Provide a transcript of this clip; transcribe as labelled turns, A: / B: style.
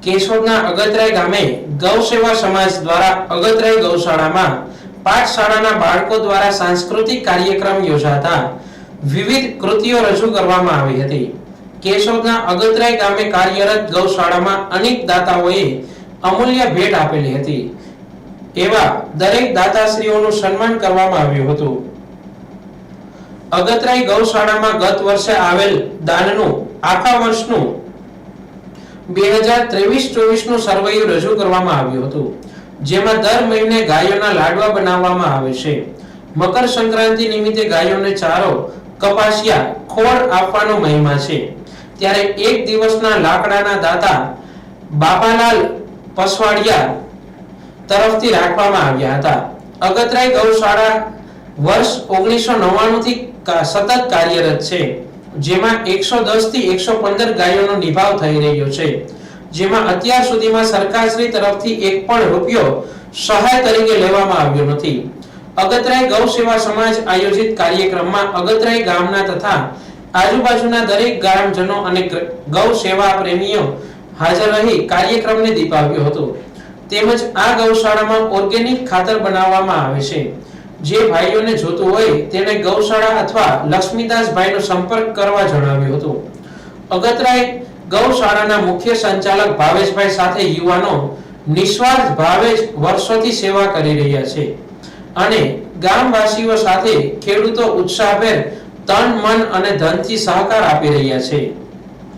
A: કેશોદના અગતરાય ગામે ગૌ સેવા સમાજ દ્વારા અગતરાય ગૌશાળામાં પાઠશાળાના બાળકો દ્વારા સાંસ્કૃતિક કાર્યક્રમ યોજાતા વિવિધ કૃતિઓ રજૂ કરવામાં આવી હતી। કેશોદના અગતરાય ગામે કાર્યરત ગૌશાળામાં અનેક દાતાઓએ અમૂલ્ય ભેટ આપેલી હતી। એવા દરેક દાતાશ્રીઓનું સન્માન કરવામાં આવ્યું હતું। અગતરાય ગૌશાળામાં ગત વર્ષે આવેલ દાનનું આખા વર્ષનું 2023-24 નું સર્વેયુ રજૂ કરવામાં આવ્યું હતું, જેમાં દર મહિને ગાયોના લાડવા બનાવવામાં આવે છે। મકર સંક્રાંતિ નિમિત્તે ગાયોને ચારો, કપાસિયા, ખોળ આપવાનો મહિમા છે। ત્યારે એક દિવસના લાકડાના દાતા બાપાલાલ પસવાડિયા તરફથી રાખવામાં આવ્યા હતા। અગતરાય ગૌશાળા વર્ષ 1999 થી સતત કાર્યરત છે, જેમાં 110 થી 115 ગાયોનો નિભાવ થઈ રહ્યો છે, જેમાં અત્યાર સુધીમાં સરકારશ્રી તરફથી એક પણ રૂપિયો સહાય તરીકે લેવામાં આવ્યો નથી। અગતરાય ગૌ સેવા સમાજ આયોજિત કાર્યક્રમમાં અગતરાય ગામના તથા આજુબાજુના દરેક ગ્રામજનો અને ગૌ સેવા પ્રેમીઓ હાજર રહી કાર્યક્રમને દીપાવ્યો હતો। તેમજ આ ગૌશાળામાં ઓર્ગેનિક ખાતર બનાવવામાં આવે છે। જે ભાઈઓને જોતું હોય તેને ગૌશાળા અથવા લક્ષ્મીદાસભાઈનો સંપર્ક કરવા જણાવ્યું હતું। અગતરાય ગૌશાળાના મુખ્ય સંચાલક ભાવેશભાઈ સાથે યુવાનો નિસ્વાર્થ ભાવે વર્ષોથી સેવા કરી રહ્યા છે અને ગામવાસીઓ સાથે ખેડૂતો ઉત્સાહભેર તન, મન અને ધનથી સહકાર આપી રહ્યા છે।